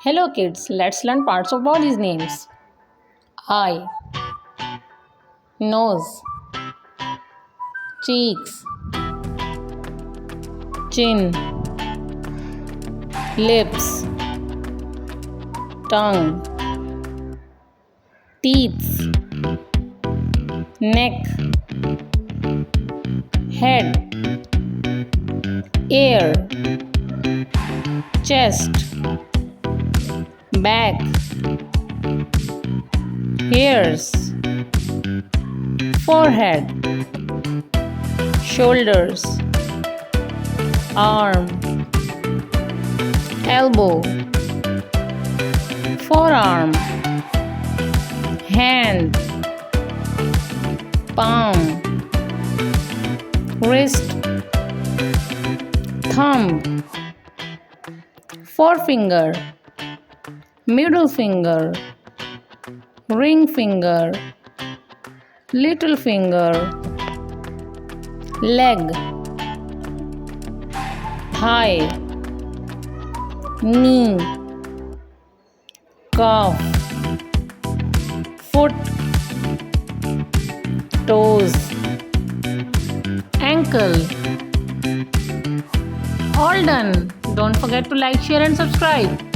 Hello kids, let's learn parts of bodies names. Eye, nose, cheeks, chin, lips, tongue, teeth, neck, head, ear, chest, back, ears, forehead, shoulders, arm, elbow, forearm, hand, palm, wrist, thumb, forefinger, middle finger, ring finger, little finger, leg, thigh, knee, calf, foot, toes, ankle. All done. Don't forget to like, share and subscribe.